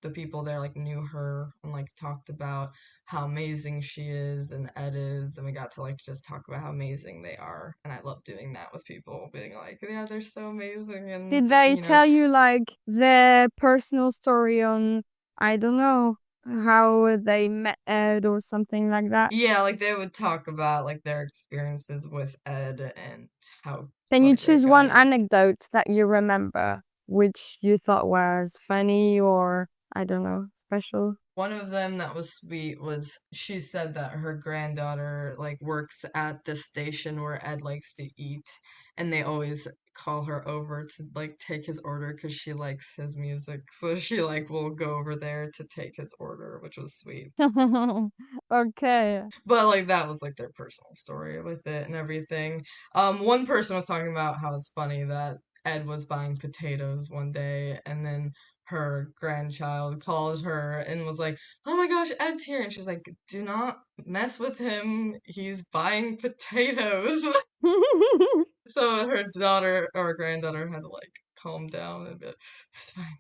the people there, like, knew her and, like, talked about how amazing she is and Ed is, and we got to like just talk about how amazing they are. And I love doing that with people, being like, yeah, they're so amazing, and Did they tell you like their personal story on, I don't know, how they met Ed or something like that? yeah, like they would talk about like their experiences with Ed and how Can what you a great choose guy one he is. anecdote that you remember, which you thought was funny or, I don't know, special? One of them that was sweet was she said that her granddaughter like works at the station where Ed likes to eat, and they always call her over to like take his order because she likes his music. So she like will go over there to take his order, which was sweet. Okay. But like that was like their personal story with it and everything. One person was talking about how it's funny that Ed was buying potatoes one day, and then her grandchild calls her and was like, "Oh my gosh, Ed's here." And she's like, "Do not mess with him. He's buying potatoes." So her daughter or granddaughter had to like calm down and be like, it's fine.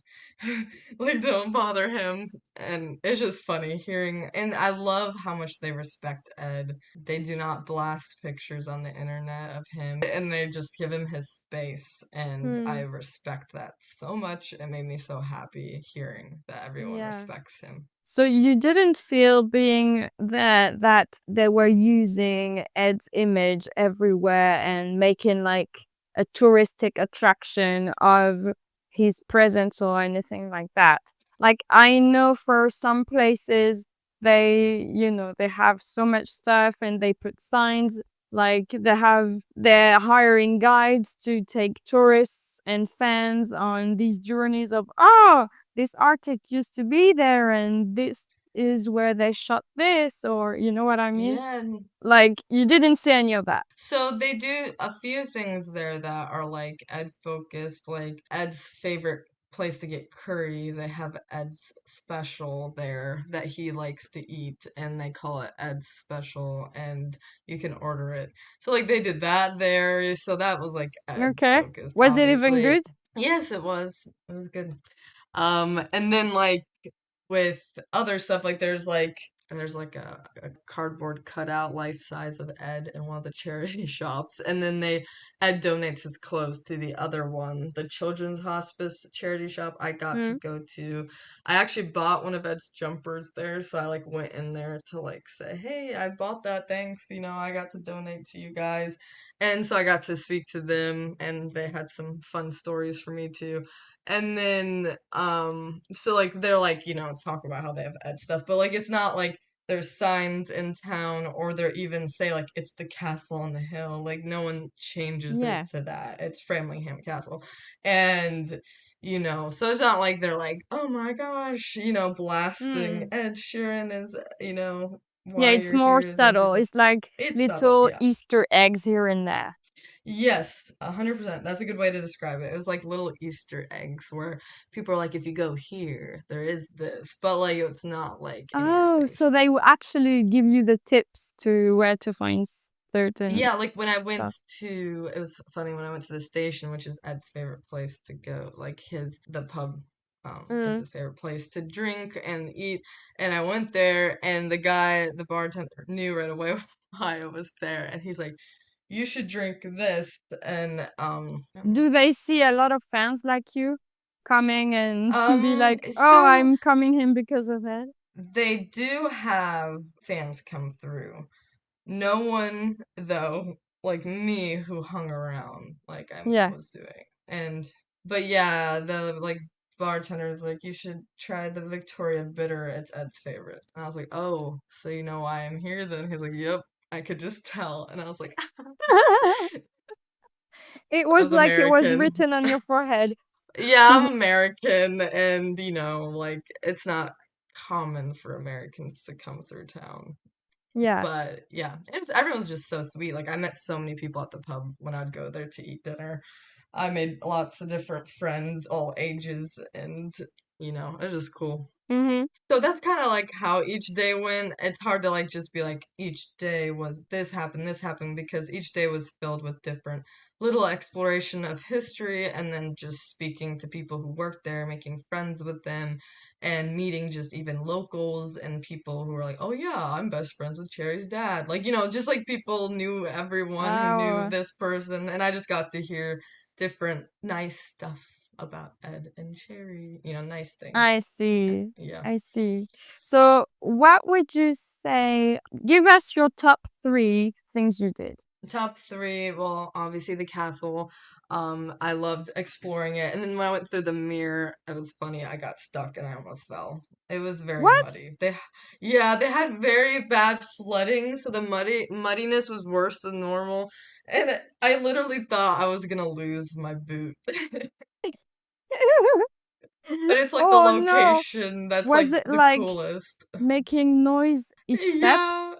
Like, don't bother him. And it's just funny hearing, and I love how much they respect Ed. They do not blast pictures on the internet of him, and they just give him his space. And I Hmm. respect that so much. It made me so happy hearing that everyone Yeah. respects him. So you didn't feel being there that they were using Ed's image everywhere and making like a touristic attraction of his presence or anything like that. Like I know for some places they have so much stuff and they put signs like they're hiring guides to take tourists and fans on these journeys of this artist used to be there and this is where they shot this or you know what I mean? Yeah, Like you didn't see any of that. so they do a few things there that are like Ed focused, like Ed's favorite place to get curry. They have Ed's special there that he likes to eat, and they call it Ed's special, and you can order it. So like they did that there, so that was like Ed Okay. focused, Was it even obviously. good? Yes, it was. It was good. And then like with other stuff. Like there's like a cardboard cutout life size of Ed in one of the charity shops, and then they Ed donates his clothes to the other one, the children's hospice charity shop I got to Mm. go to. I actually bought one of Ed's jumpers there, so I like went in there to like say, "Hey, I bought that. Thanks. I got to donate to you guys." And so I got to speak to them, and they had some fun stories for me too. And then so like they're like, talk about how they have Ed stuff, but like it's not like there's signs in town, or they're even say like it's the castle on the hill. Like no one changes it Yeah. to that. It's Framlingham Castle. And so it's not like they're like, oh my gosh, blasting Mm. Ed Sheeran is, Yeah, why it's you're more here is subtle. entertainment. It's like It's subtle, little yeah. Easter eggs here and there. Yes, 100%. That's a good way to describe it. It was like little Easter eggs where people are like, if you go here, there is this, but like it's not like in your Oh, so face. they will actually give you the tips to where to find certain Yeah, like when I went stuff. it was funny when I went to the station, which is Ed's favorite place to go. Like the pub, is Mm. his favorite place to drink and eat. And I went there, and the bartender, knew right away why I was there, and he's like, "You should drink this." And Do they see a lot of fans like you coming and be like, "Oh, so I'm coming here because of it"? they do have fans come through. No one, though, like me, who hung around like I Yeah. was doing. But yeah, the like bartender's like, you should try the Victoria Bitter. It's Ed's favorite. And I was like, oh, so you know why I'm here then? He's like, yep, I could just tell. And I was like, It I was was like it was American. written on your forehead. Yeah, I'm American, and like it's not common for Americans to come through town. Yeah. But yeah, everyone's just so sweet. Like I met so many people at the pub when I'd go there to eat dinner. I made lots of different friends, all ages, and it was just cool. Mm-hmm. So that's kind of like how each day went. It's hard to like just be like each day was this happened, because each day was filled with different little exploration of history, and then just speaking to people who worked there, making friends with them, and meeting just even locals and people who were like, "Oh yeah, I'm best friends with Cherry's dad." Like, just like people knew everyone who knew Oh, this person, and I just got to hear different nice stuff about Ed and Cherry, nice I things. And see. yeah. I see. So, what would you say? Give us your top three things you did. Top three, well, obviously the castle. I loved exploring it. And then when I went through the mirror, it was funny. I got stuck and I almost fell. It was very What? muddy. Yeah, they had very bad flooding, so the muddiness was worse than normal. And I literally thought I was gonna lose my boot. But it's like the Oh no. location that's Was like it the like coolest. making noise each step? Yeah.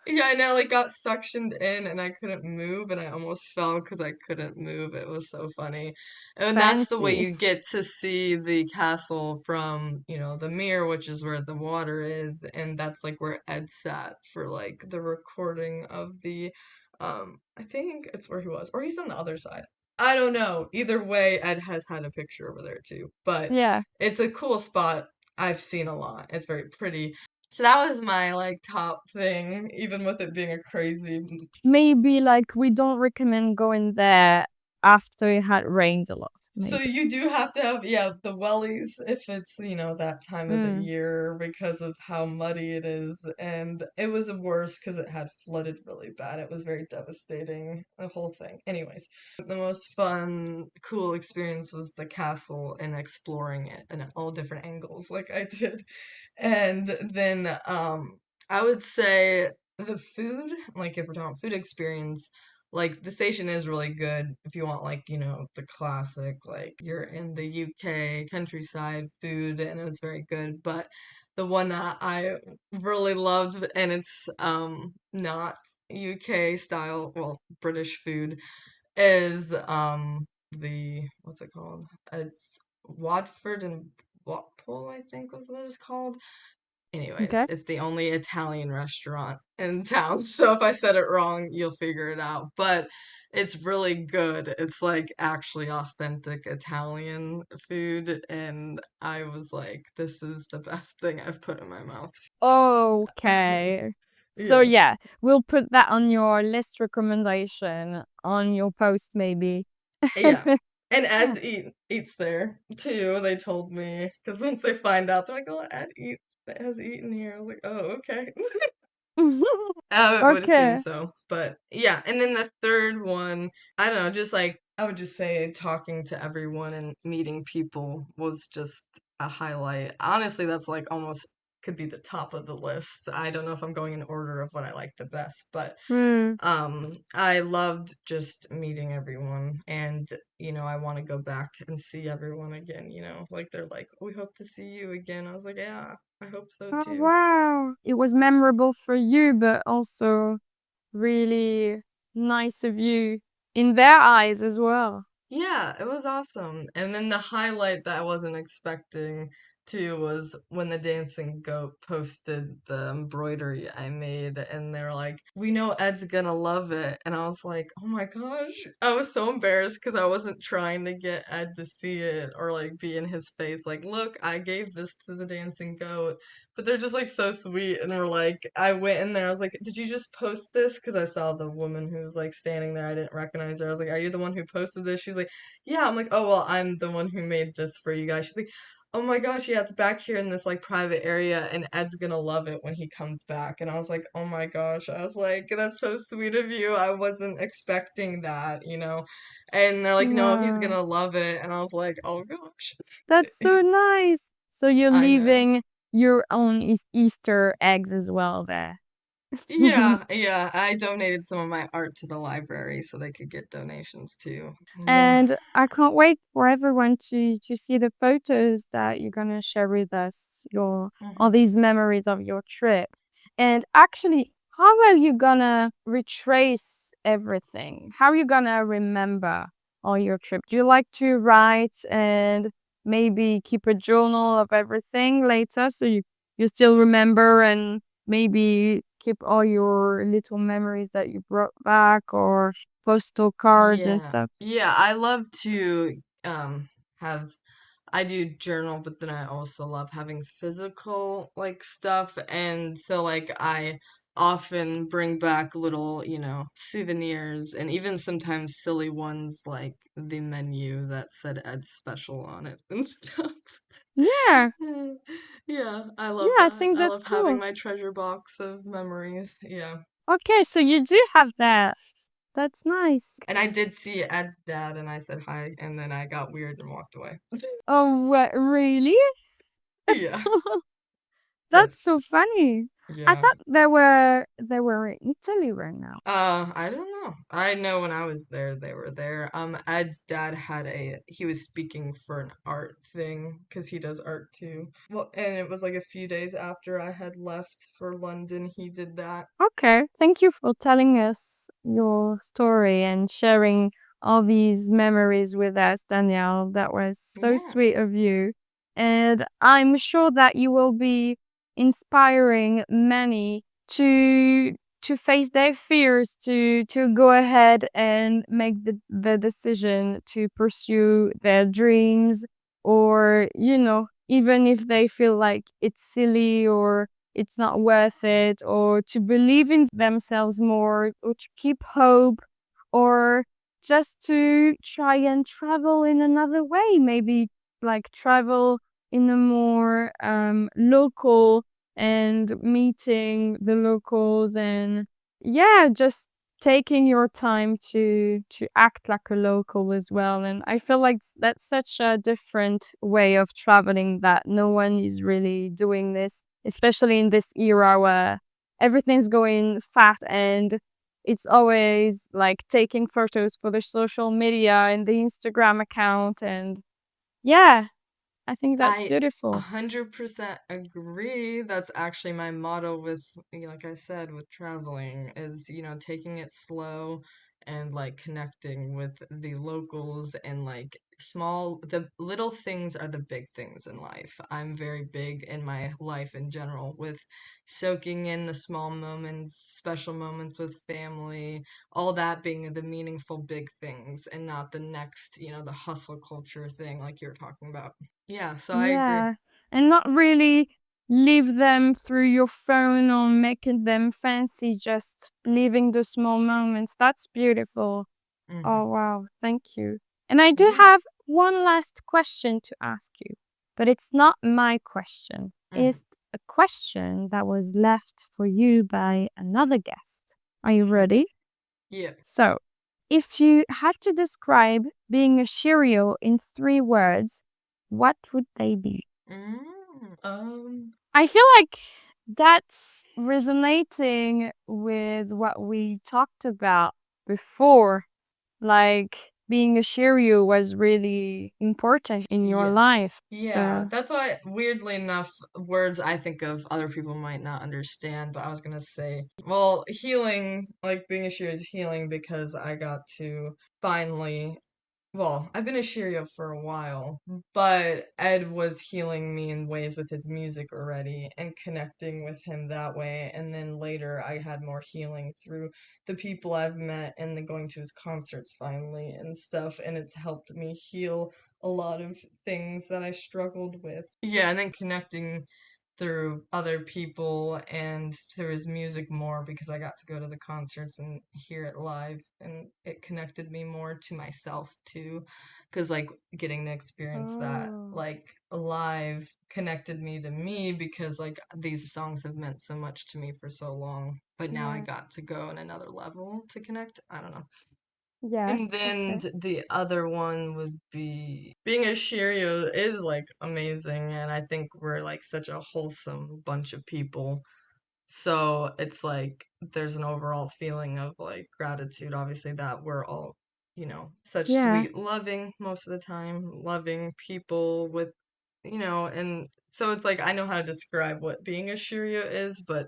Yeah, and I like got suctioned in and I couldn't move, and I almost fell because I couldn't move. It was so funny. And that's the way Fancy. you get to see the castle from, the mirror, which is where the water is, and that's like where Ed sat for like the recording of the I think it's where he was. Or he's on the other side. I don't know. Either way, Ed has had a picture over there too. But Yeah. it's a cool spot. I've seen a lot. It's very pretty. So that was my like top thing, even with it being a crazy. Maybe like we don't recommend going there after it had rained a lot. So Maybe. you do have to have, yeah, the wellies if it's, that time of the Mm. year because of how muddy it is. And it was worse because it had flooded really bad. It was very devastating, the whole thing. Anyways, the most fun, cool experience was the castle and exploring it in all different angles, like I did. And then I would say the food, like if we're talking food experience, like the station is really good if you want like, the classic, like you're in the UK countryside food, and it was very good. But the one that I really loved, and it's not UK style, well, British food, is the what's it called? It's Watford and Watpole, I think was what it's called. Anyways, Okay. it's the only Italian restaurant in town. So if I said it wrong, you'll figure it out. But It's really good. It's like actually authentic Italian food, and I was like, this is the best thing I've put in my mouth. Okay. So Yeah. yeah, we'll put that on your list recommendation on your post maybe. Yeah. And Ed eats there too, they told me. Because once they find out, they're like, oh, Ed eats has eaten here. I was like, oh, okay. I would assume Okay. so. But yeah. And then the third one, I don't know, just like I would just say talking to everyone and meeting people was just a highlight. Honestly, that's like almost could be the top of the list. I don't know if I'm going in order of what I like the best, but Hmm. I loved just meeting everyone, and I want to go back and see everyone again, like they're like, we hope to see you again. I was like, yeah, I hope so Oh too. wow. It was memorable for you, but also really nice of you in their eyes as well. Yeah, it was awesome. And then the highlight that I wasn't expecting too was when the dancing goat posted the embroidery I made, and they're like, "We know Ed's gonna love it." And I was like, "Oh my gosh." I was so embarrassed because I wasn't trying to get Ed to see it or like be in his face like, "Look, I gave this to the dancing goat." But they're just like so sweet, and were like, I went in there, I was like, "Did you just post this?" Because I saw the woman who was like standing there. I didn't recognize her. I was like, "Are you the one who posted this?" She's like, "Yeah." I'm like, "Oh, well, I'm the one who made this for you guys." She's like, "Oh my gosh, yeah, it's back here in this like private area, and Ed's gonna love it when he comes back." And I was like, "Oh my gosh." I was like, "That's so sweet of you. I wasn't expecting that." And they're like, "No, he's Wow. gonna love it." And I was like, "Oh gosh." That's so nice. So you're I know. leaving your own Easter eggs as well there. Yeah, yeah. I donated some of my art to the library so they could get donations too. Yeah. And I can't wait for everyone to see the photos that you're gonna share with us, your all Hmm. these memories of your trip. And actually, how are you gonna retrace everything? How are you gonna remember all your trip? Do you like to write and maybe keep a journal of everything later so you still remember and maybe keep all your little memories that you brought back or postal cards and Yeah. stuff? Yeah, I love to have I do journal, but then I also love having physical like stuff. And so like I often bring back little, souvenirs and even sometimes silly ones like the menu that said Ed Special on it and stuff. Yeah, Yeah, I love yeah, I that. think I that's love having cool. my treasure box of memories. Yeah. Okay, so you do have that. That's nice. And I did see Ed's dad and I said hi and then I got weird and walked away. Oh, what, really? Yeah. That's That's so funny. I yeah. thought they were in Italy right now. I don't know. I know when I was there, they were there. Ed's dad he was speaking for an art thing because he does art too. Well, and it was like a few days after I had left for London, he did that. Okay, thank you for telling us your story and sharing all these memories with us, Danielle. That was so Yeah. sweet of you. And I'm sure that you will be inspiring many to to face their fears, to go ahead and make the decision to pursue their dreams, or even if they feel like it's silly or it's not worth it, or to believe in themselves more, or to keep hope, or just to try and travel in another way, maybe like travel in a more local and meeting the locals, and yeah, just taking your time to act like a local as well. And I feel like that's such a different way of traveling that no one is really doing this, especially in this era where everything's going fast and it's always like taking photos for the social media and the Instagram account. And yeah, I think that's I beautiful. 100% agree. That's actually my motto with, like I said, with traveling is, taking it slow and like connecting with the locals and like the little things are the big things in life. I'm very big in my life in general with soaking in the small moments, special moments with family, all that being the meaningful big things and not the next, the hustle culture thing like you're talking about. Yeah, so I agree. Yeah. And not really leave them through your phone or making them fancy, just leaving the small moments. That's beautiful. Hmm. Oh, wow. Thank you. And I do Yeah. have one last question to ask you, but it's not my question. Hmm. It's a question that was left for you by another guest. Are you Okay. ready? Yeah. So, if you had to describe being a Cheerio in 3 words, what would they be? I feel like that's resonating with what we talked about before. Like being a Cheerio was really important in your Yes. life. Yeah, So, that's why, weirdly enough, words I think of other people might not understand, but I was gonna say, well, healing, like being a shear is healing because I got to finally, well, I've been a Shirio for a while, but Ed was healing me in ways with his music already and connecting with him that way. And then later I had more healing through the people I've met and then going to his concerts finally and stuff. And it's helped me heal a lot of things that I struggled with. Yeah, and then connecting through other people and through his music more because I got to go to the concerts and hear it live and it connected me more to myself too because like getting to experience that oh, like live connected me to me because like these songs have meant so much to me for so long but now I yeah. got to go on another level to connect. I don't know. Yeah. And then Okay. the other one would be being a Shirio is like amazing, and I think we're like such a wholesome bunch of people. So it's like there's an overall feeling of like gratitude, obviously, that we're all, such Yeah. sweet, loving most of the time, loving people with, and so it's like I know how to describe what being a Shirio is, but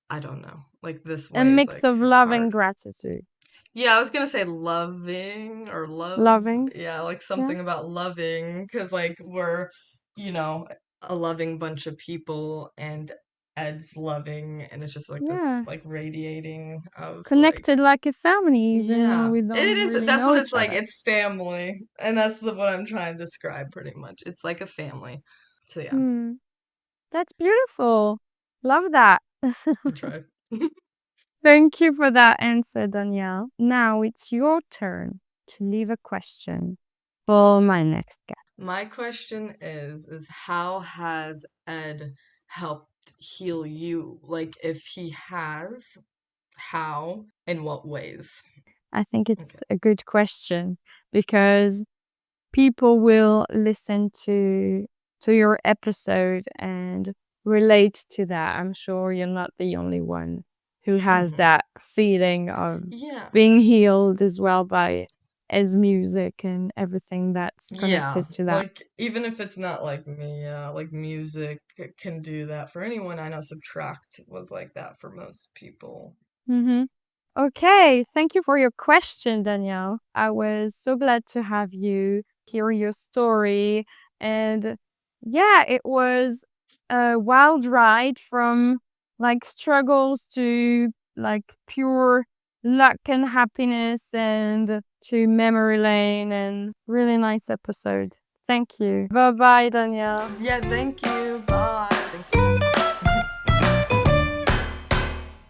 I don't know. Like this A way is mix like of love and hard. gratitude. Yeah, I was gonna say loving or love. Loving. Yeah, like Yeah. something about loving, because like we're, you know, a loving bunch of people, and Ed's loving, and it's just like this, Yeah. like radiating of like, Connected like a family, even though yeah, we it don't is. really That's know what it's each like. other. It's family, and that's what I'm trying to describe pretty much. It's like a family. So yeah, Hmm. That's beautiful. Love that. I try. Thank you for that answer, Danielle. Now it's your turn to leave a question for my next guest. My question is how has Ed helped heal you? Like if he has, how, in what ways? I think Okay. it's a good question because people will listen to your episode and relate to that. I'm sure you're not the only one who has Hmm. that feeling of Yeah. being healed as well by his music and everything that's Yeah. connected to that. Like even if it's not like me, like music can do that for anyone. I know Subtract was like that for most people. Mm-hmm. Okay, thank you for your question, Danielle. I was so glad to have you hear your story. And yeah, it was a wild ride from like struggles to like pure luck and happiness and to memory lane and really nice episode. Thank you. Bye bye, Danielle. Yeah, thank you. Bye.